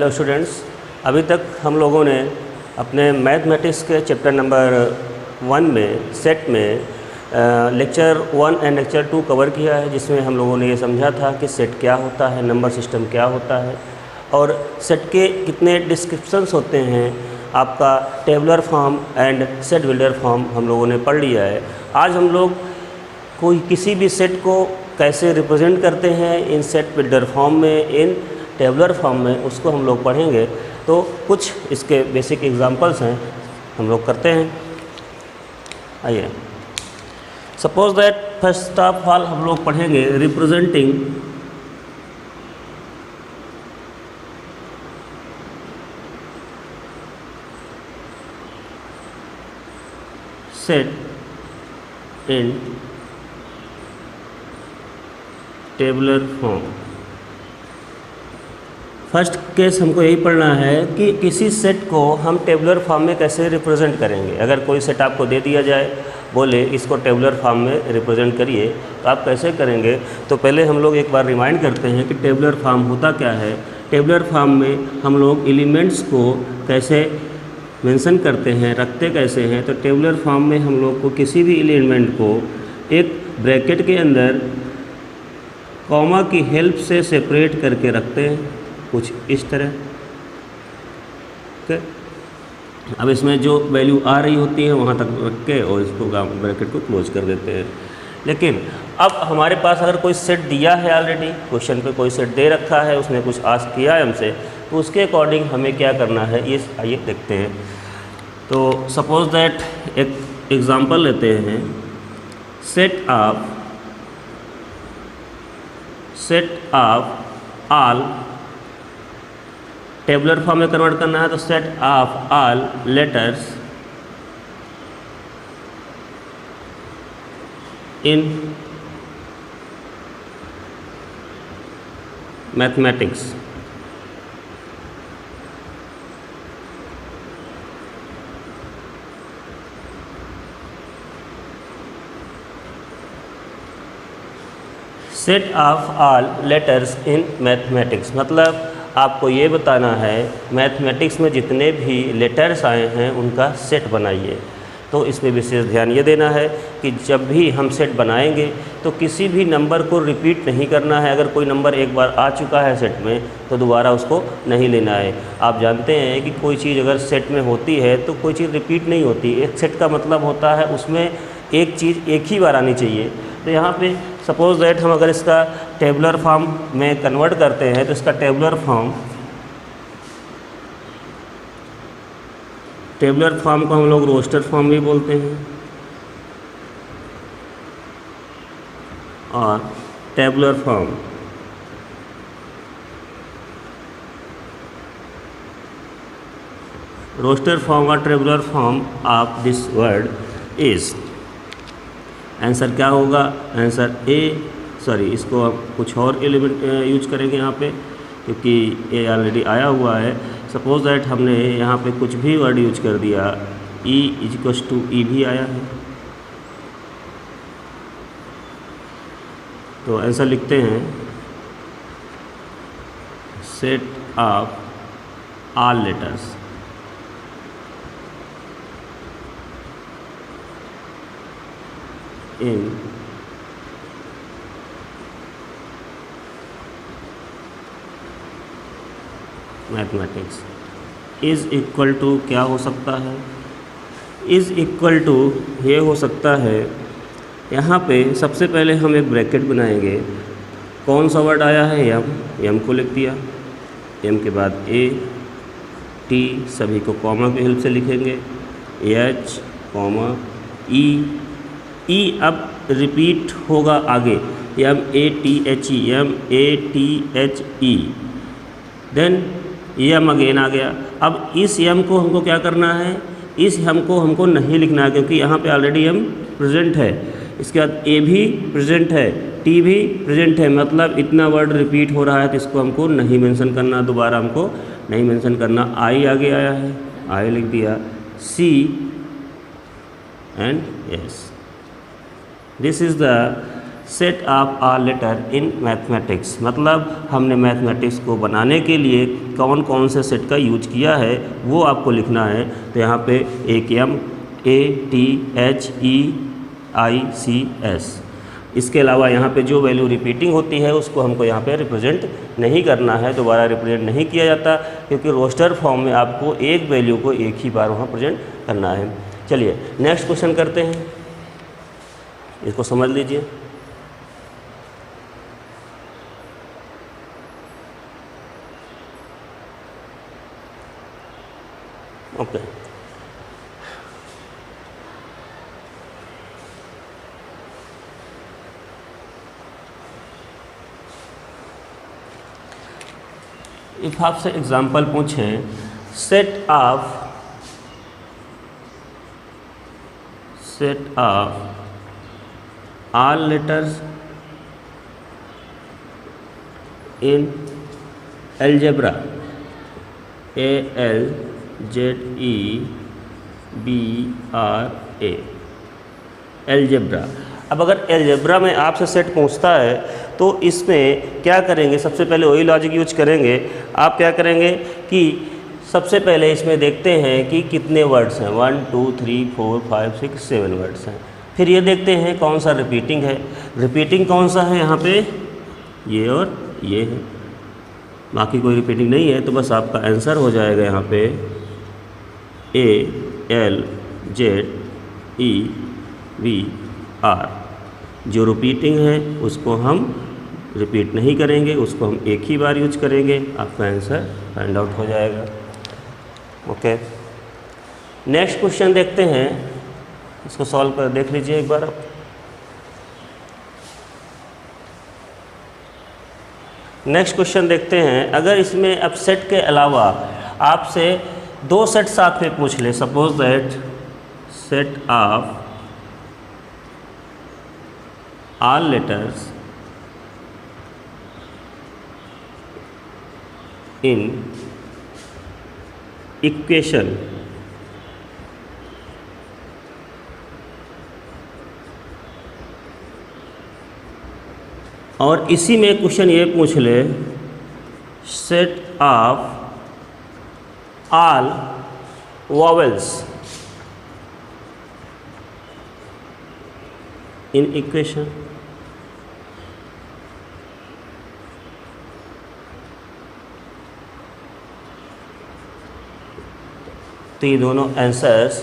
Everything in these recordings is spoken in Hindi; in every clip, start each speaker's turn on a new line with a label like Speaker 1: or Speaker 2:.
Speaker 1: हेलो स्टूडेंट्स, अभी तक हम लोगों ने अपने मैथमेटिक्स के चैप्टर नंबर 1 में सेट में लेक्चर 1 एंड लेक्चर 2 कवर किया है, जिसमें हम लोगों ने ये समझा था कि सेट क्या होता है, नंबर सिस्टम क्या होता है और सेट के कितने डिस्क्रिप्शंस होते हैं। आपका tabular form and set builder form हम लोगों ने पढ़ लिया है। आज हम लोग कोई किसी भी सेट को कैसे रिप्रेजेंट करते हैं इन सेट बिल्डर फॉर्म में, इन टेबुलर फॉर्म में, उसको हम लोग पढ़ेंगे। तो कुछ इसके बेसिक एग्जांपल्स हैं, हम लोग करते हैं। आइए, suppose that first of all हम लोग पढ़ेंगे रिप्रेजेंटिंग सेट इन टेबुलर फॉर्म। फर्स्ट केस हमको यही पढ़ना है कि किसी सेट को हम टेबुलर फॉर्म में कैसे रिप्रेजेंट करेंगे। अगर कोई सेट आपको दे दिया जाए, बोले इसको टेबुलर फॉर्म में रिप्रेजेंट करिए, तो आप कैसे करेंगे। तो पहले हम लोग एक बार रिमाइंड करते हैं कि टेबुलर फॉर्म होता क्या है। टेबुलर फॉर्म में हम लोग एलिमेंट्स को कैसे मेंशन करते हैं, रखते कैसे हैं। तो टेबुलर फॉर्म में हम लोग को किसी भी एलिमेंट को एक ब्रैकेट के अंदर कॉमा की हेल्प से सेपरेट करके रखते हैं, कुछ इस तरह। ओके, अब इसमें जो वैल्यू आ रही होती है वहाँ तक रख के और इसको ब्रैकेट को क्लोज कर देते हैं। लेकिन अब हमारे पास अगर कोई सेट दिया है, ऑलरेडी क्वेश्चन पे कोई सेट दे रखा है, उसने कुछ आस्क किया है हमसे, तो उसके अकॉर्डिंग हमें क्या करना है, ये आइए देखते हैं। तो सपोज दैट एक एग्जांपल लेते हैं, set of all, tabular form में कन्वर्ट करना है तो set of all letters in mathematics. Set of all letters in mathematics मतलब आपको ये बताना है मैथमेटिक्स में जितने भी लेटर्स आए हैं उनका सेट बनाइए। तो इसमें विशेष ध्यान ये देना है कि जब भी हम सेट बनाएंगे तो किसी भी नंबर को रिपीट नहीं करना है। अगर कोई नंबर एक बार आ चुका है सेट में तो दोबारा उसको नहीं लेना है। आप जानते हैं कि कोई चीज़ अगर सेट में होती है तो कोई चीज़ रिपीट नहीं होती। एक सेट का मतलब होता है उसमें एक चीज़ एक ही बार आनी चाहिए। तो यहाँ पे सपोज दैट हम अगर इसका टेबुलर फॉर्म में कन्वर्ट करते हैं तो इसका टेबुलर फॉर्म को हम लोग रोस्टर फॉर्म भी बोलते हैं और टेबुलर फॉर्म रोस्टर फॉर्म और tabular form of this word is. Answer क्या होगा, आंसर ए, सॉरी इसको आप कुछ और एलिमेंट यूज करेंगे यहाँ पे, क्योंकि ए ऑलरेडी आया हुआ है। सपोज दैट हमने यहाँ पे कुछ भी वर्ड यूज कर दिया, ई इक्वल्स टू ई भी आया है, तो आंसर लिखते हैं set of all letters in mathematics is equal to क्या हो सकता है, इज़ इक्वल टू ये हो सकता है। यहाँ पे सबसे पहले हम एक ब्रैकेट बनाएंगे। कौन सा वर्ड आया है, यम को लिख दिया, एम के बाद ए टी, सभी को कॉमा की हेल्प से लिखेंगे, एच कॉमा ई अब रिपीट होगा आगे, M A T H E, then M again आ गया। अब इस यम को हमको क्या करना है, इस यम को हमको नहीं लिखना है क्योंकि यहाँ पे ऑलरेडी यम प्रेजेंट है। इसके बाद ए भी प्रेजेंट है, टी भी प्रेजेंट है, मतलब इतना वर्ड रिपीट हो रहा है तो इसको हमको नहीं मेंशन करना, दोबारा हमको नहीं मेंशन करना। आई आगे आया है, आई लिख दिया, C and S. This is the set of all letter in mathematics. मतलब हमने मैथमेटिक्स को बनाने के लिए कौन कौन से सेट का यूज किया है वो आपको लिखना है। तो यहाँ पे ATHEICS, इसके अलावा यहाँ पे जो वैल्यू रिपीटिंग होती है उसको हमको यहाँ पे रिप्रेजेंट नहीं करना है, दोबारा रिप्रेजेंट नहीं किया जाता, क्योंकि रोस्टर फॉर्म में आपको एक वैल्यू को एक ही बार वहाँ प्रेजेंट करना है। चलिए नेक्स्ट क्वेश्चन करते हैं, इसको समझ लीजिए। ओके, इफ आपसे एग्जाम्पल पूछें, set of all letters in algebra, ALZEBRA, algebra। अब अगर एल्जेब्रा में आपसे सेट पूछता है तो इसमें क्या करेंगे, सबसे पहले वही लॉजिक यूज करेंगे। आप क्या करेंगे कि सबसे पहले इसमें देखते हैं कि कितने वर्ड्स हैं, 1 2 3 4 5 6 7 वर्ड्स हैं। फिर ये देखते हैं कौन सा रिपीटिंग है। रिपीटिंग कौन सा है, यहाँ पे ये और ये है, बाकी कोई रिपीटिंग नहीं है। तो बस आपका आंसर हो जाएगा यहाँ पे ALZEBR। जो रिपीटिंग है उसको हम रिपीट नहीं करेंगे, उसको हम एक ही बार यूज करेंगे, आपका आंसर फाइंड आउट हो जाएगा। ओके, नेक्स्ट क्वेश्चन देखते हैं, इसको सॉल्व कर देख लीजिए एक बार आप। नेक्स्ट क्वेश्चन देखते हैं, अगर इसमें अब सेट के अलावा आपसे दो सेट साथ में पूछ ले, suppose that set of all letters in equation और इसी में क्वेश्चन ये पूछ ले, set of all vowels in equation. तो ये दोनों आंसर्स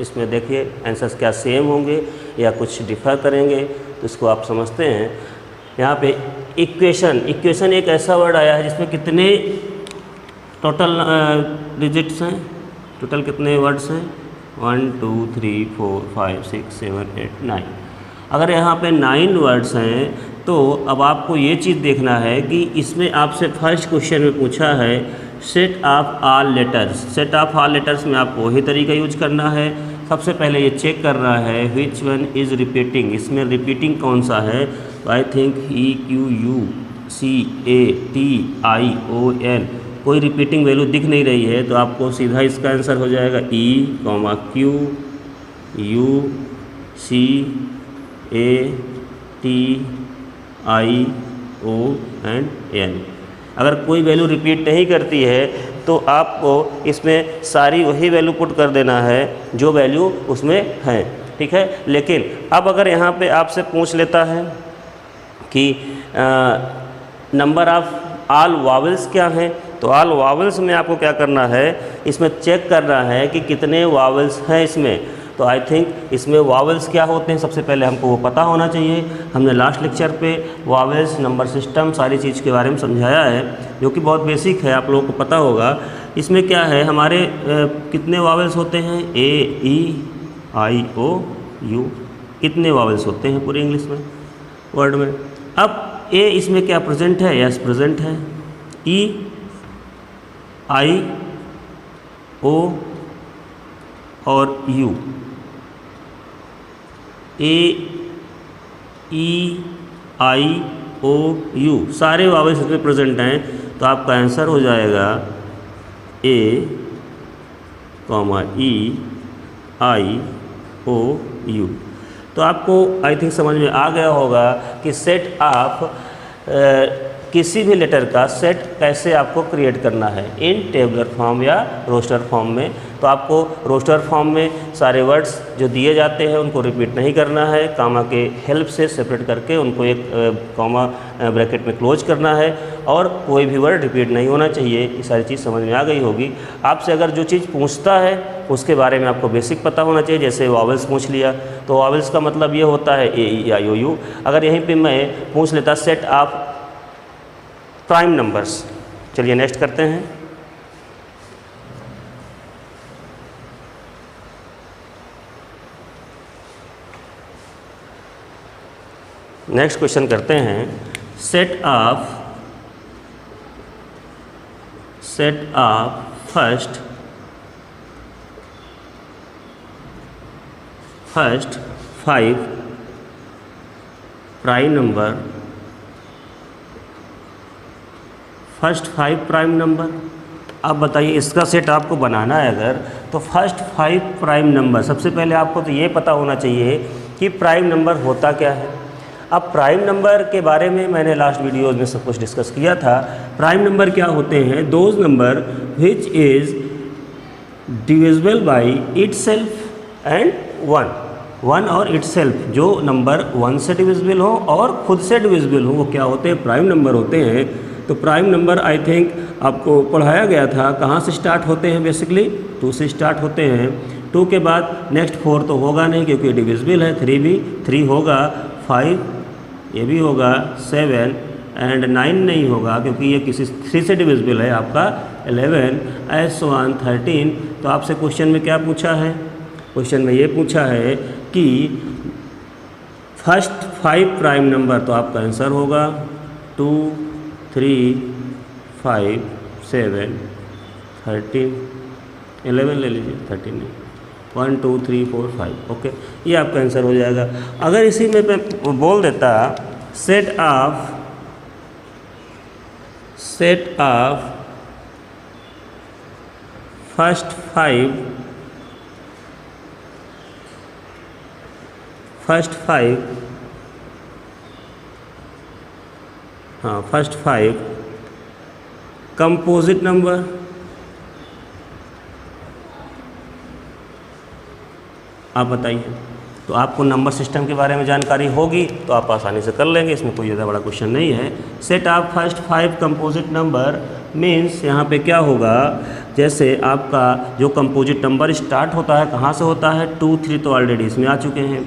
Speaker 1: इसमें देखिए, आंसर्स क्या सेम होंगे या कुछ डिफ़र करेंगे, तो इसको आप समझते हैं। यहाँ पे इक्वेशन एक ऐसा वर्ड आया है जिसमें कितने टोटल डिजिट्स हैं, टोटल कितने वर्ड्स हैं, 1 2 3 4 5 6 7 8 9। अगर यहाँ पे 9 वर्ड्स हैं तो अब आपको ये चीज़ देखना है कि इसमें आपसे फर्स्ट क्वेश्चन में पूछा है set of all letters. Set of all letters में आपको वही तरीका यूज करना है। सबसे पहले ये चेक कर रहा है विच वन इज़ रिपीटिंग, इसमें रिपीटिंग कौन सा है। तो आई थिंक EQUCATION, कोई रिपीटिंग वैल्यू दिख नहीं रही है, तो आपको सीधा इसका आंसर हो जाएगा EQUCATION। अगर कोई वैल्यू रिपीट नहीं करती है तो आपको इसमें सारी वही वैल्यू पुट कर देना है जो वैल्यू उसमें है, ठीक है। लेकिन अब अगर यहाँ पे आपसे पूछ लेता है कि नंबर ऑफ ऑल वावल्स क्या हैं, तो ऑल वावल्स में आपको क्या करना है, इसमें चेक करना है कि कितने वावल्स हैं इसमें। तो आई थिंक इसमें वावल्स क्या होते हैं सबसे पहले हमको वो पता होना चाहिए। हमने लास्ट लेक्चर पे वावल्स, नंबर सिस्टम, सारी चीज़ के बारे में समझाया है, जो कि बहुत बेसिक है, आप लोगों को पता होगा। इसमें क्या है, हमारे कितने वावल्स होते हैं, AEIOU, कितने वावल्स होते हैं पूरे इंग्लिश में वर्ड में। अब ए इसमें क्या प्रेजेंट है, यस प्रेजेंट है। EIO और U, AEIOU सारे वावल्स इसमें प्रेजेंट हैं, तो आपका आंसर हो जाएगा AEIOU। तो आपको आई थिंक समझ में आ गया होगा कि सेट ऑफ किसी भी लेटर का सेट कैसे आपको क्रिएट करना है, इन टेबुलर फॉर्म या रोस्टर फॉर्म में। तो आपको रोस्टर फॉर्म में सारे वर्ड्स जो दिए जाते हैं उनको रिपीट नहीं करना है, कामा के हेल्प से सेपरेट करके उनको एक कॉमा ब्रैकेट में क्लोज करना है, और कोई भी वर्ड रिपीट नहीं होना चाहिए। ये सारी चीज़ समझ में आ गई होगी। आपसे अगर जो चीज़ पूछता है उसके बारे में आपको बेसिक पता होना चाहिए। जैसे वॉवेल्स पूछ लिया तो वॉवेल्स का मतलब ये होता है ए ई आई ओ यू। अगर यहीं पे मैं पूछ लेता सेट ऑफ प्राइम नंबर्स, चलिए नेक्स्ट करते हैं। नेक्स्ट क्वेश्चन करते हैं, set of first 5 prime number, first 5 prime number. अब बताइए इसका सेट आपको बनाना है अगर, तो फर्स्ट 5 प्राइम नंबर, सबसे पहले आपको तो ये पता होना चाहिए कि प्राइम नंबर होता क्या है। अब प्राइम नंबर के बारे में मैंने लास्ट वीडियोज़ में सब कुछ डिस्कस किया था। प्राइम नंबर क्या होते हैं? Those number which is divisible by itself and 1 और इटसेल्फ, जो नंबर 1 से डिविजिबल हो और खुद से डिविजिबल हो, वो क्या होते हैं? प्राइम नंबर होते हैं। तो प्राइम नंबर आई थिंक आपको पढ़ाया गया था, कहाँ से स्टार्ट होते हैं? बेसिकली 2 से स्टार्ट होते हैं। 2 के बाद नेक्स्ट 4 तो होगा नहीं क्योंकि डिविजिबल है। 3 भी 3 होगा, 5 ये भी होगा, 7 एंड 9 नहीं होगा क्योंकि ये किसी 3 से डिविजिबल है आपका, 11 एस 1 13। तो आपसे क्वेश्चन में क्या पूछा है? क्वेश्चन में ये पूछा है कि फर्स्ट 5 प्राइम नंबर, तो आपका आंसर होगा 2 3 5 7 13 11 ले लीजिए, 13 नहीं, 1 2 3 4 5। ओके, ये आपका आंसर हो जाएगा। अगर इसी में मैं बोल देता set of first 5 composite number, आप बताइए। तो आपको नंबर सिस्टम के बारे में जानकारी होगी तो आप आसानी से कर लेंगे, इसमें कोई ज़्यादा बड़ा क्वेश्चन नहीं है। Set of first 5 composite number means यहाँ पे क्या होगा, जैसे आपका जो कंपोजिट नंबर स्टार्ट होता है कहाँ से होता है? 2 3 तो ऑलरेडी इसमें आ चुके हैं।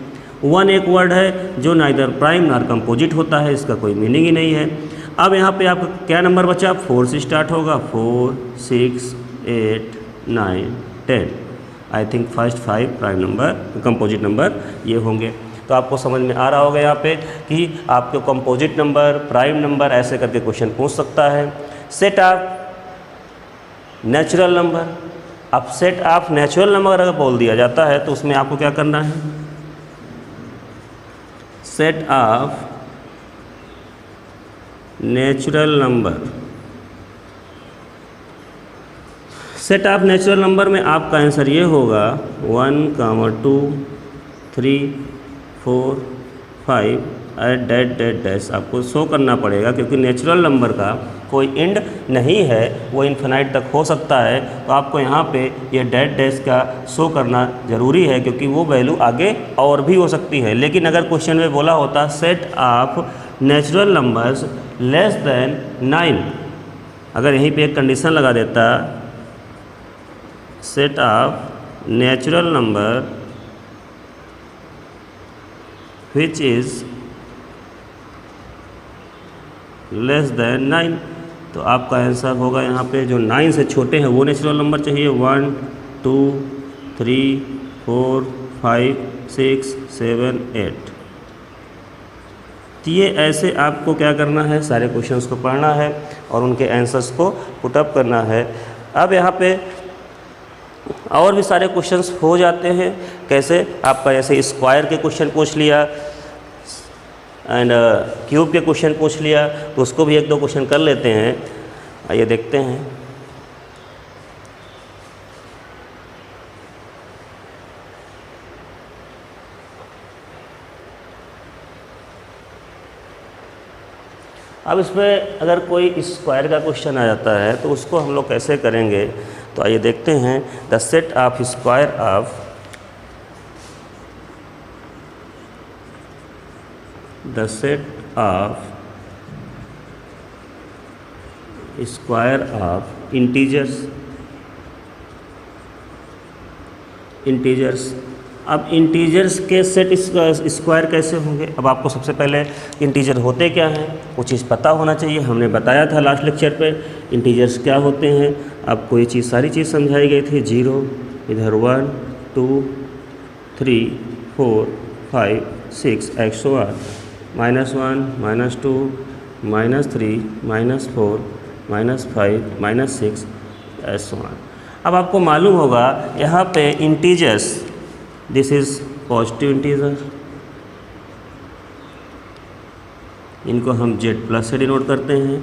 Speaker 1: 1 एक वर्ड है जो नाइदर प्राइम नॉर कंपोजिट होता है, इसका कोई मीनिंग ही नहीं है। अब यहाँ पे आपका क्या नंबर बचा? 4 से स्टार्ट होगा, 4 6 8 9 10। I think first 5 prime number composite number ये होंगे। तो आपको समझ में आ रहा होगा यहाँ पे कि आपको कंपोजिट नंबर, प्राइम नंबर ऐसे करके क्वेश्चन पूछ सकता है। सेट ऑफ नेचुरल नंबर, अब सेट ऑफ नेचुरल नंबर अगर बोल दिया जाता है तो उसमें आपको क्या करना है? Set of natural number, set of natural number में आपका आंसर ये होगा 1 2 3 4 5 डैश आपको शो करना पड़ेगा क्योंकि नेचुरल नंबर का कोई एंड नहीं है, वो इन्फिनाइट तक हो सकता है। तो आपको यहाँ पे ये डैश का शो करना ज़रूरी है क्योंकि वो वैल्यू आगे और भी हो सकती है। लेकिन अगर क्वेश्चन में बोला होता set of natural numbers less than 9, अगर यहीं पे एक कंडीशन लगा देता set of natural number which is less then 9, तो आपका आंसर होगा यहाँ पे जो 9 से छोटे हैं वो नेचुरल नंबर चाहिए। 1 2 3 4 5 6 7 8। तो ये ऐसे आपको क्या करना है, सारे क्वेश्चंस को पढ़ना है और उनके आंसर्स को पुटअप करना है। अब यहाँ पे और भी सारे क्वेश्चंस हो जाते हैं। कैसे? आपका जैसे स्क्वायर के क्वेश्चन पूछ लिया एंड क्यूब के क्वेश्चन पूछ लिया, तो उसको भी 1-2 क्वेश्चन कर लेते हैं। आइए देखते हैं। अब इसमें अगर कोई स्क्वायर का क्वेश्चन आ जाता है तो उसको हम लोग कैसे करेंगे, तो आइए देखते हैं। The set of square of integers. अब इंटीजर्स के सेट स्क्वायर कैसे होंगे। अब आपको सबसे पहले इंटीजर होते क्या हैं वो चीज़ पता होना चाहिए। हमने बताया था लास्ट लेक्चर पे इंटीजर्स क्या होते हैं। आपको ये चीज़ सारी चीज़ समझाई गई थी। 0, इधर 1, 2, 3, 4, 5, 6 XOR -1, -2, -3, -4, -5, -6 SOR। अब आपको मालूम होगा यहाँ पे integers, this is positive integer, इनको हम Z+ से डिनोट करते हैं।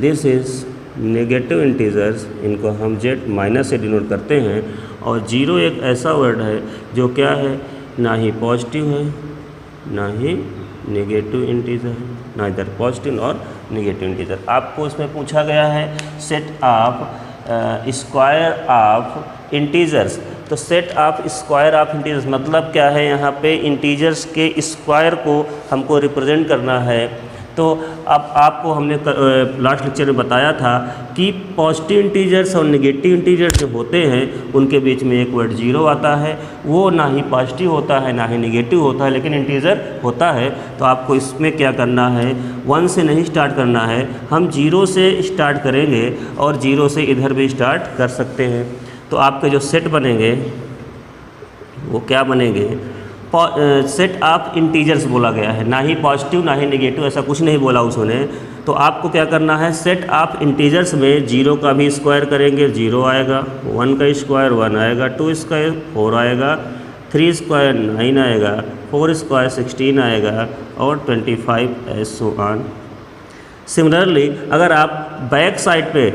Speaker 1: दिस इज़ नेगेटिव इंटीजर्स, इनको हम Z- से डिनोट करते हैं। और 0 एक ऐसा वर्ड है जो क्या है, ना ही पॉजिटिव है ना ही नेगेटिव इंटीजर है, ना इधर पॉजिटिव और नेगेटिव इंटीजर। आपको इसमें पूछा गया है set of square of integers. तो set of square of integers मतलब क्या है, यहाँ पे इंटीजर्स के स्क्वायर को हमको रिप्रेजेंट करना है। तो अब आपको हमने लास्ट लेक्चर में बताया था कि पॉजिटिव इंटीजर्स और नेगेटिव इंटीजर्स जो होते हैं उनके बीच में एक वर्ड 0 आता है। वो ना ही पॉजिटिव होता है ना ही नेगेटिव होता है, लेकिन इंटीजर होता है। तो आपको इसमें क्या करना है, 1 से नहीं स्टार्ट करना है, हम 0 से स्टार्ट करेंगे और 0 से इधर भी स्टार्ट कर सकते हैं। तो आपके जो सेट बनेंगे वो क्या बनेंगे, सेट ऑफ इंटीजर्स बोला गया है, ना ही पॉजिटिव ना ही नेगेटिव, ऐसा कुछ नहीं बोला उसने। तो आपको क्या करना है, सेट ऑफ इंटीजर्स में 0 का भी स्क्वायर करेंगे 0 आएगा, 1 का स्क्वायर 1 आएगा, 2 स्क्वायर 4 आएगा, 3 स्क्वायर 9 आएगा, 4 स्क्वायर 16 आएगा और 25 ऐसो ऑन। सिमिलरली अगर आप बैक साइड पे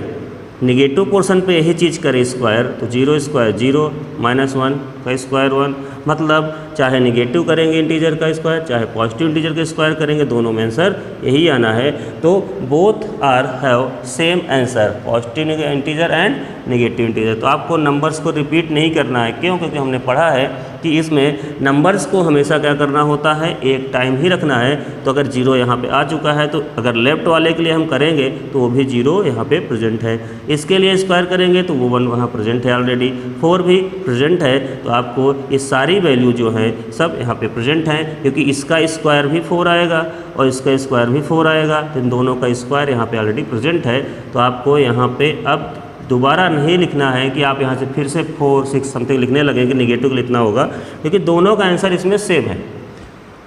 Speaker 1: निगेटिव पोर्शन पे यही चीज़ करें स्क्वायर, तो 0 स्क्वायर 0, -1 का स्क्वायर 1, मतलब चाहे निगेटिव करेंगे इंटीजर का स्क्वायर चाहे पॉजिटिव इंटीजर का स्क्वायर करेंगे, दोनों में आंसर यही आना है। तो both are have same answer, positive integer and negative integer. तो आपको नंबर्स को रिपीट नहीं करना है, क्यों, क्योंकि हमने पढ़ा है कि इसमें नंबर्स को हमेशा क्या करना होता है, एक टाइम ही रखना है। तो अगर 0 यहाँ पे आ चुका है तो अगर लेफ्ट वाले के लिए हम करेंगे तो वो भी 0 यहाँ पे प्रेजेंट है। इसके लिए स्क्वायर करेंगे तो वो 1 वहाँ प्रेजेंट है ऑलरेडी, 4 भी प्रेजेंट है। तो आपको ये सारी वैल्यू जो है सब यहाँ पे प्रेजेंट हैं, क्योंकि इसका स्क्वायर भी 4 आएगा और इसका स्क्वायर भी 4 आएगा, तो इन दोनों का स्क्वायर यहाँ पे ऑलरेडी प्रेजेंट है। तो आपको यहाँ पे अब दोबारा नहीं लिखना है कि आप यहाँ से फिर से 4, 6 समथिंग लिखने लगेंगे, निगेटिव लिखना होगा, क्योंकि दोनों का आंसर इसमें सेम है।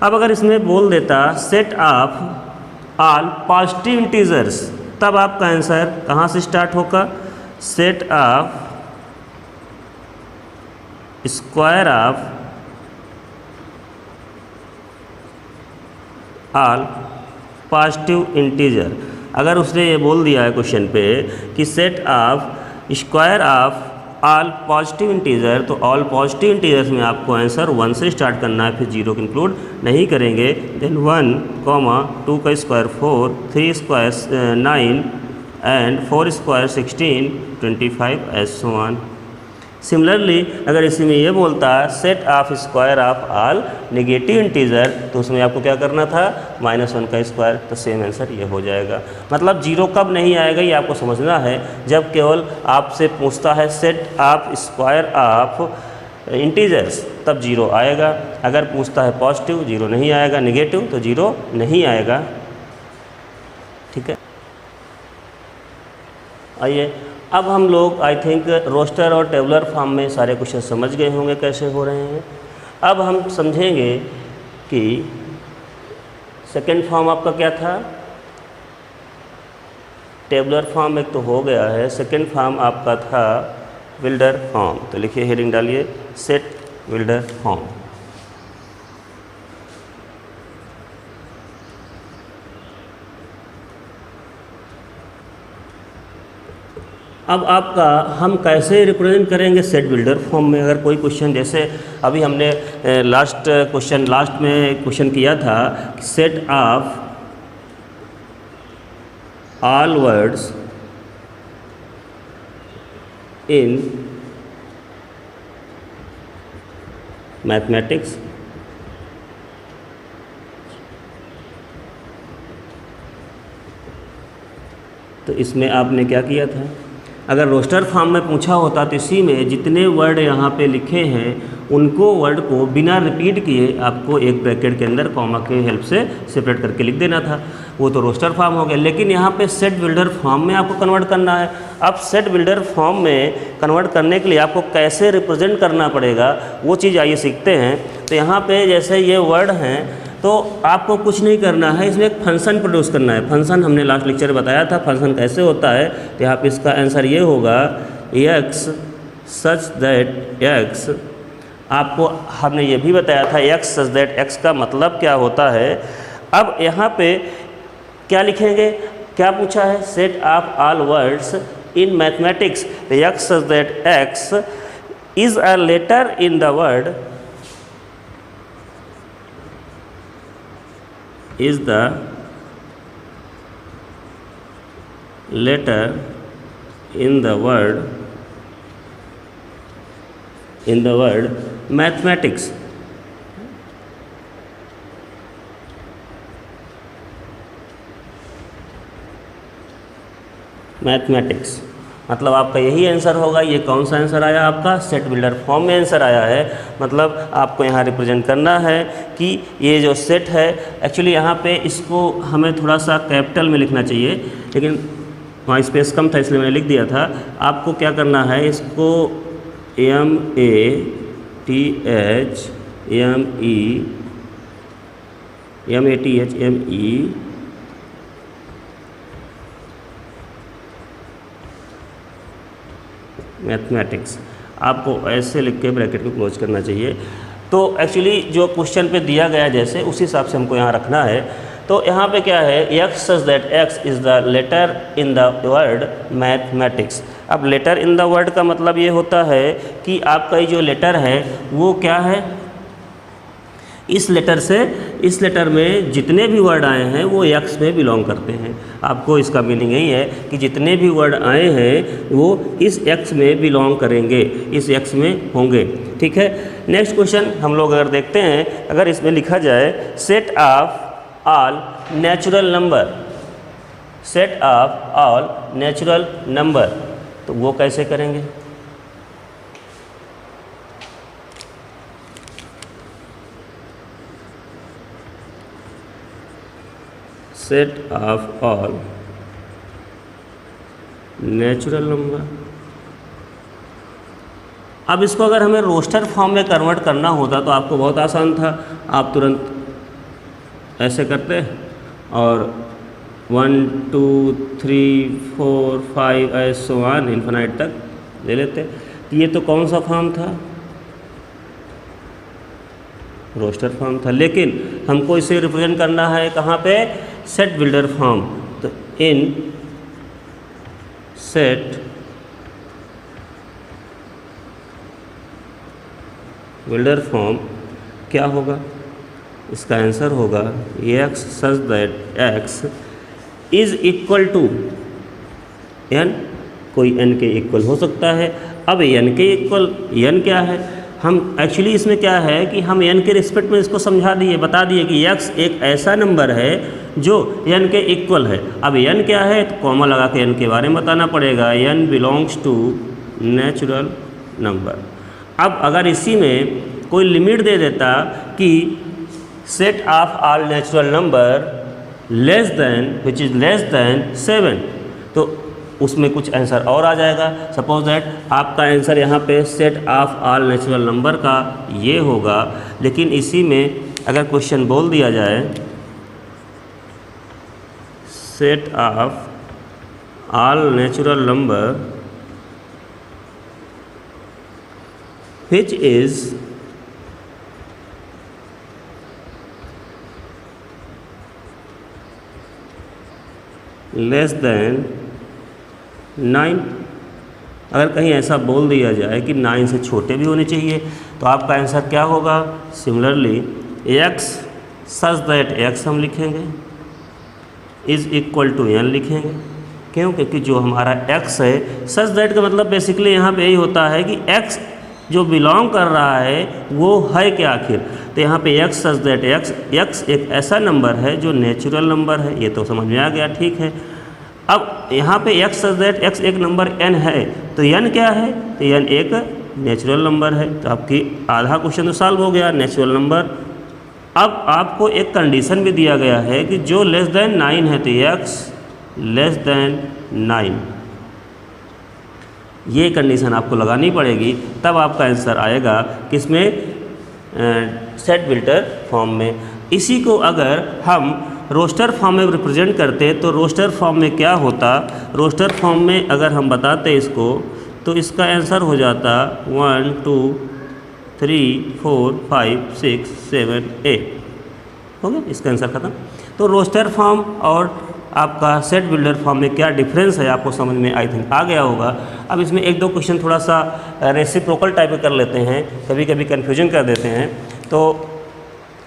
Speaker 1: अब अगर इसमें बोल देता set of all positive integers, तब आपका आंसर कहाँ से स्टार्ट होगा, set of square of all positive integer. अगर उसने ये बोल दिया है क्वेश्चन पे कि set of square of all positive integer, तो ऑल पॉजिटिव इंटीजर्स में आपको आंसर 1 से स्टार्ट करना है, फिर 0 को इंक्लूड नहीं करेंगे। देन 1, 2 का स्क्वायर 4, 3 स्क्वायर 9 एंड 4 स्क्वायर 16, 25 ऐसो ऑन। सिमिलरली अगर इसी में ये बोलता set of square of all negative integer, तो उसमें आपको क्या करना था, -1 का स्क्वायर, तो सेम आंसर ये हो जाएगा। मतलब 0 कब नहीं आएगा ये आपको समझना है, जब केवल आपसे पूछता है set of square of integers तब 0 आएगा। अगर पूछता है पॉजिटिव 0 नहीं आएगा, नेगेटिव तो 0 नहीं आएगा। ठीक है, आइए अब हम लोग आई थिंक रोस्टर और टेबुलर फॉर्म में सारे क्वेश्चन समझ गए होंगे कैसे हो रहे हैं। अब हम समझेंगे कि सेकंड फॉर्म आपका क्या था, टेबुलर फॉर्म एक तो हो गया है, सेकंड फॉर्म आपका था बिल्डर फॉर्म। तो लिखिए, हेडिंग डालिए, सेट बिल्डर फॉर्म। अब आपका हम कैसे रिप्रेजेंट करेंगे सेट बिल्डर फॉर्म में। अगर कोई क्वेश्चन, जैसे अभी हमने लास्ट में क्वेश्चन किया था, set of all words in mathematics तो इसमें आपने क्या किया था, अगर रोस्टर फॉर्म में पूछा होता तो इसी में जितने वर्ड यहाँ पे लिखे हैं उनको वर्ड को बिना रिपीट किए आपको एक ब्रैकेट के अंदर कॉमा के हेल्प से सेपरेट करके लिख देना था, वो तो रोस्टर फॉर्म हो गया। लेकिन यहाँ पे सेट बिल्डर फॉर्म में आपको कन्वर्ट करना है। अब सेट बिल्डर फॉर्म में कन्वर्ट करने के लिए आपको कैसे रिप्रेजेंट करना पड़ेगा वो चीज़ आइए सीखते हैं। तो यहाँ पे जैसे ये वर्ड हैं तो आपको कुछ नहीं करना है, इसमें एक फंक्शन प्रोड्यूस करना है। फंक्शन हमने लास्ट लेक्चर में बताया था फंक्शन कैसे होता है। तो यहाँ पे इसका आंसर ये होगा x सच दैट x, आपको हमने ये भी बताया था x सच दैट x का मतलब क्या होता है। अब यहाँ पे क्या लिखेंगे, क्या पूछा है, set of all words in mathematics. तो x such that x is a letter in the word is the letter in the word mathematics। Mathematics मतलब आपका यही आंसर होगा। ये कौन सा आंसर आया आपका, सेट बिल्डर फॉर्म में आंसर आया है। मतलब आपको यहाँ रिप्रेजेंट करना है कि ये जो सेट है, एक्चुअली यहाँ पे इसको हमें थोड़ा सा कैपिटल में लिखना चाहिए, लेकिन वहाँ स्पेस कम था इसलिए मैंने लिख दिया था। आपको क्या करना है, इसको MATHME मैथमेटिक्स आपको ऐसे लिख के ब्रैकेट को क्लोज करना चाहिए। तो एक्चुअली जो क्वेश्चन पे दिया गया जैसे उसी हिसाब से हमको यहाँ रखना है। तो यहाँ पे क्या है, x such that x is the letter in the word mathematics. अब लेटर इन द वर्ड का मतलब ये होता है कि आपका ये जो लेटर है वो क्या है, इस लेटर में जितने भी वर्ड आए हैं वो x में बिलोंग करते हैं। आपको इसका मीनिंग यही है कि जितने भी वर्ड आए हैं वो इस x में बिलोंग करेंगे, इस x में होंगे। ठीक है, नेक्स्ट क्वेश्चन हम लोग अगर देखते हैं, अगर इसमें लिखा जाए set of all natural number, set of all natural number, तो वो कैसे करेंगे। Set of all natural number. अब इसको अगर हमें रोस्टर फॉर्म में कन्वर्ट करना होता तो आपको बहुत आसान था, आप तुरंत ऐसे करते और 1 2 3 4 5 ऐसे वन इन्फिनाइट तक ले लेते। ये तो कौन सा फॉर्म था, रोस्टर फॉर्म था। लेकिन हमको इसे रिप्रेजेंट करना है कहाँ पे, सेट बिल्डर फॉर्म। तो इन सेट बिल्डर फॉर्म क्या होगा, इसका आंसर होगा x such that x is equal to n, कोई n के इक्वल हो सकता है। अब n के इक्वल n क्या है, हम एक्चुअली इसमें क्या है कि हम n के रिस्पेक्ट में इसको बता दिए कि x एक ऐसा नंबर है जो n के इक्वल है। अब n क्या है तो कॉमा लगा के n के बारे में बताना पड़ेगा, n belongs to natural number. अब अगर इसी में कोई लिमिट दे देता कि set of all natural number less than which is less than 7, तो उसमें कुछ आंसर और आ जाएगा। सपोज दैट आपका आंसर यहाँ पे set of all natural number का ये होगा, लेकिन इसी में अगर क्वेश्चन बोल दिया जाए set of all natural number which is less than 9। अगर कहीं ऐसा बोल दिया जाए कि 9 से छोटे भी होने चाहिए तो आपका आंसर क्या होगा, similarly x such that x हम लिखेंगे इज़ इक्वल टू n लिखेंगे। क्यों? क्योंकि जो हमारा x है, सच दैट का मतलब बेसिकली यहाँ पे यही होता है कि x जो बिलोंग कर रहा है वो है क्या आखिर। तो यहाँ पे x सच दैट x एक ऐसा नंबर है जो नेचुरल नंबर है, ये तो समझ में आ गया, ठीक है। अब यहाँ पे x सच दैट x एक नंबर n है, तो n क्या है? तो n एक नेचुरल नंबर है। तो आपकी आधा क्वेश्चन तो सॉल्व हो गया, नेचुरल नंबर। अब आपको एक कंडीशन भी दिया गया है कि जो लेस देन 9 है, तो x लेस देन 9, ये कंडीशन आपको लगानी पड़ेगी, तब आपका आंसर आएगा किसमें? सेट बिल्डर फॉर्म में। इसी को अगर हम रोस्टर फॉर्म में रिप्रेजेंट करते तो रोस्टर फॉर्म में क्या होता? रोस्टर फॉर्म में अगर हम बताते इसको तो इसका आंसर हो जाता 1 2 3 4 5 6 7 8, हो गया, इसका आंसर खत्म। तो रोस्टर फॉर्म और आपका सेट बिल्डर फॉर्म में क्या डिफरेंस है आपको समझ में आई थिंक आ गया होगा। अब इसमें एक दो क्वेश्चन थोड़ा सा रेसिप्रोकल टाइप कर लेते हैं, कभी कभी कन्फ्यूजन कर देते हैं। तो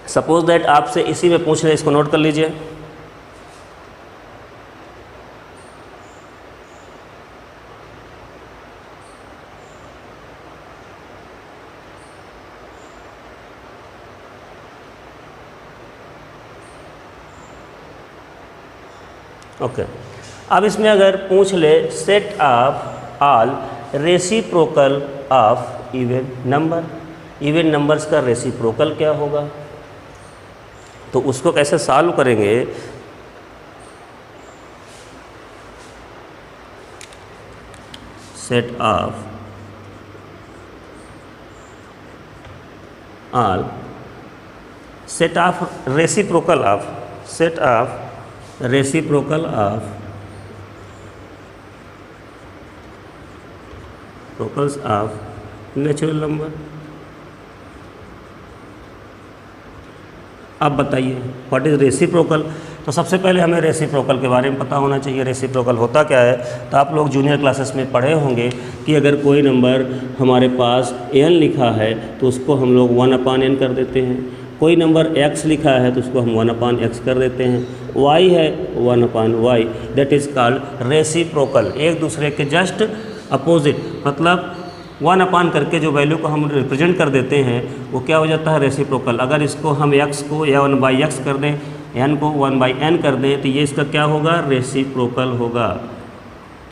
Speaker 1: सपोज दैट आपसे इसी में पूछ रहे, इसको नोट कर लीजिए। ओके, अब इसमें अगर पूछ ले set of all reciprocal of even number, even numbers का रेसिप्रोकल क्या होगा, तो उसको कैसे सॉल्व करेंगे? Set of all, set of reciprocal of, set of reciprocal of reciprocals of natural number. अब बताइए व्हाट इज़ रेसिप्रोकल। तो सबसे पहले हमें रेसिप्रोकल के बारे में पता होना चाहिए, रेसिप्रोकल होता क्या है। तो आप लोग जूनियर क्लासेस में पढ़े होंगे कि अगर कोई नंबर हमारे पास n लिखा है तो उसको हम लोग 1/n कर देते हैं, कोई नंबर x लिखा है तो उसको हम 1/x कर देते हैं, y है 1/y, that is called reciprocal. एक दूसरे के जस्ट अपोजिट, मतलब 1/n करके जो वैल्यू को हम रिप्रेजेंट कर देते हैं वो क्या हो जाता है? रेसिप्रोकल। अगर इसको हम x को या 1/x कर दें, n को 1/n कर दें, तो ये इसका क्या होगा? रेसिप्रोकल होगा,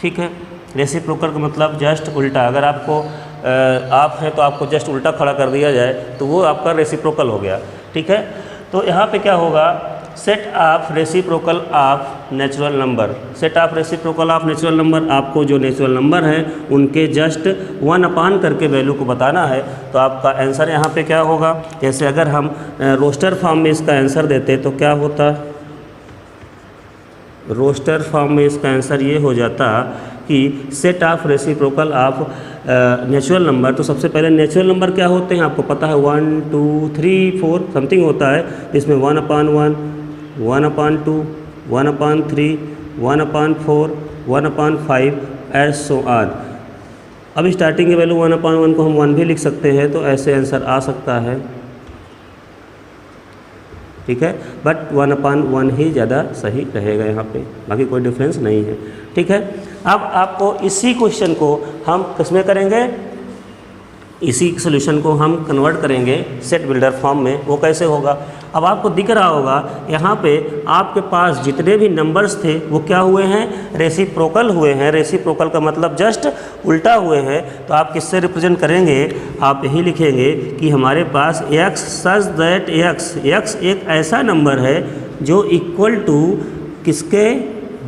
Speaker 1: ठीक है। रेसिप्रोकल का मतलब जस्ट उल्टा। अगर आपको आप हैं तो आपको जस्ट उल्टा खड़ा कर दिया जाए तो वो आपका रेसिप्रोकल हो गया, ठीक है। तो यहाँ पे क्या होगा? Set of reciprocal of natural number, set of reciprocal of natural number, आपको जो नेचुरल नंबर है उनके जस्ट 1/n करके वैल्यू को बताना है। तो आपका आंसर यहाँ पे क्या होगा? जैसे अगर हम रोस्टर फॉर्म में इसका आंसर देते तो क्या होता? रोस्टर फॉर्म में इसका आंसर ये हो जाता कि set of reciprocal of natural number. तो सबसे पहले नेचुरल नंबर क्या होते हैं आपको पता है, 1 2 3 4 समथिंग होता है, इसमें 1/1 1/2 1/3 1/4 1/5 एंड सो ऑन। अब स्टार्टिंग की वैल्यू 1/1 को हम 1 भी लिख सकते हैं, तो ऐसे आंसर आ सकता है, ठीक है। बट 1/1 ही ज़्यादा सही रहेगा यहाँ पे, बाकी कोई डिफरेंस नहीं है, ठीक है। अब आपको इसी क्वेश्चन को हम किसमें करेंगे? इसी सोल्यूशन को हम कन्वर्ट करेंगे सेट बिल्डर फॉर्म में। वो कैसे होगा? अब आपको दिख रहा होगा यहाँ पे आपके पास जितने भी नंबर्स थे वो क्या हुए हैं? रेसिप्रोकल हुए हैं। रेसिप्रोकल का मतलब जस्ट उल्टा हुए हैं। तो आप किससे रिप्रेजेंट करेंगे? आप यही लिखेंगे कि हमारे पास x सच दैट x एक ऐसा नंबर है जो इक्वल टू किसके?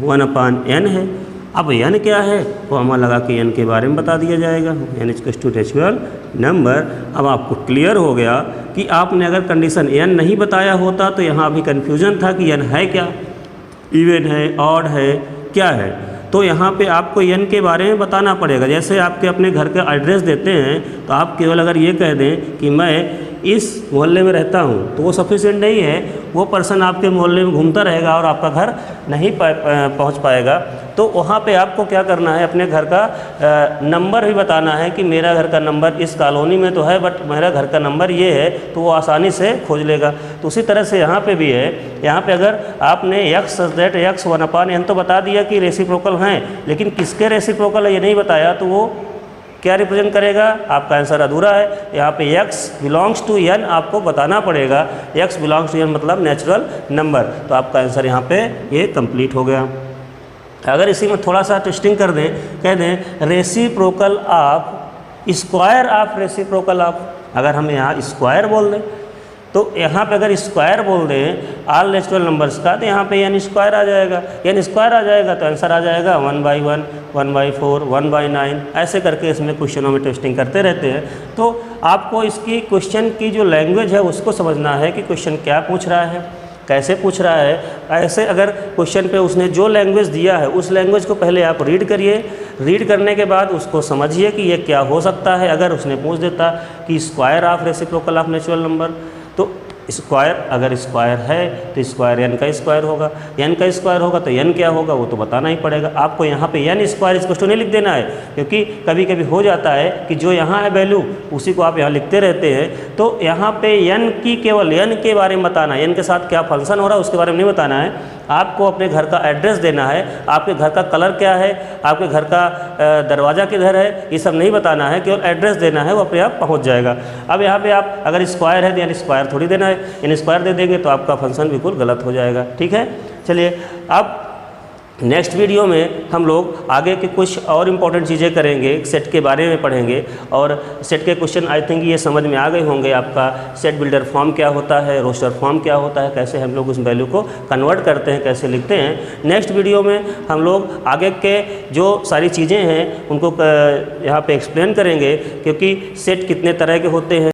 Speaker 1: 1/n है। अब n क्या है? तो हमें लगा कि n के बारे में बता दिया जाएगा, n equals to natural number. अब आपको क्लियर हो गया कि आपने अगर कंडीशन n नहीं बताया होता तो यहाँ अभी कन्फ्यूजन था कि n है क्या, इवन है, ऑड है, क्या है। तो यहाँ पे आपको n के बारे में बताना पड़ेगा। जैसे आपके अपने घर का एड्रेस देते हैं तो आप केवल अगर ये कह दें कि मैं इस मोहल्ले में रहता हूँ, तो वो सफिशिएंट नहीं है। वो पर्सन आपके मोहल्ले में घूमता रहेगा और आपका घर नहीं पहुँच पाएगा। तो वहाँ पे आपको क्या करना है, अपने घर का नंबर भी बताना है कि मेरा घर का नंबर इस कॉलोनी में तो है, बट मेरा घर का नंबर ये है, तो वो आसानी से खोज लेगा। तो उसी तरह से यहाँ पे भी है। यहाँ पे अगर आपने x दैट x 1/n तो बता दिया कि रेसिप्रोकल हैं, लेकिन किसके रेसिप्रोकल है ये नहीं बताया, तो वो क्या रिप्रेजेंट करेगा, आपका आंसर अधूरा है। यहाँ पे x बिलोंग्स टू n आपको बताना पड़ेगा। x बिलोंग्स टू n मतलब नेचुरल नंबर, तो आपका आंसर यहाँ पे ये कंप्लीट हो गया। अगर इसी में थोड़ा सा ट्विस्टिंग कर दें, कह दें reciprocal of square of reciprocal of, अगर हम यहाँ स्क्वायर बोल दें, तो यहाँ पे अगर स्क्वायर बोल दें ऑल नेचुरल नंबर्स का, तो यहाँ पे n स्क्वायर आ जाएगा। n स्क्वायर आ जाएगा तो आंसर आ जाएगा 1/1, 1/4, 1/9, ऐसे करके इसमें क्वेश्चनों में ट्विस्टिंग करते रहते हैं। तो आपको इसकी क्वेश्चन की जो लैंग्वेज है उसको समझना है कि क्वेश्चन क्या पूछ रहा है, कैसे पूछ रहा है। ऐसे अगर क्वेश्चन पे उसने जो लैंग्वेज दिया है उस लैंग्वेज को पहले आप रीड करिए। रीड करने के बाद उसको समझिए कि ये क्या हो सकता है। अगर उसने पूछ देता कि square of reciprocal of natural number, तो स्क्वायर, अगर स्क्वायर है तो स्क्वायर n का स्क्वायर होगा, n का स्क्वायर होगा तो n क्या होगा वो तो बताना ही पड़ेगा आपको। यहाँ पे n स्क्वायर इसको नहीं लिख देना है, क्योंकि कभी कभी हो जाता है कि जो यहाँ है वैल्यू उसी को आप यहाँ लिखते रहते हैं। तो यहाँ पे n की केवल n के बारे में बताना है, n के साथ क्या फंक्शन हो रहा है उसके बारे में नहीं बताना है। आपको अपने घर का एड्रेस देना है, आपके घर का कलर क्या है, आपके घर का दरवाज़ा किधर है, ये सब नहीं बताना है, केवल एड्रेस देना है, वो अपने आप पहुंच जाएगा। अब यहाँ पे आप अगर स्क्वायर है तो यानी स्क्वायर थोड़ी देना है, यानी स्क्वायर दे देंगे तो आपका फंक्शन बिल्कुल गलत हो जाएगा। ठीक है, चलिए अब नेक्स्ट वीडियो में हम लोग आगे के कुछ और इम्पोर्टेंट चीज़ें करेंगे, सेट के बारे में पढ़ेंगे। और सेट के क्वेश्चन आई थिंक ये समझ में आ गए होंगे आपका। सेट बिल्डर फॉर्म क्या होता है, रोस्टर फॉर्म क्या होता है, कैसे हम लोग उस वैल्यू को कन्वर्ट करते हैं, कैसे लिखते हैं। नेक्स्ट वीडियो में हम लोग आगे के जो सारी चीज़ें हैं उनको यहाँ पे एक्सप्लेन करेंगे, क्योंकि सेट कितने तरह के होते हैं।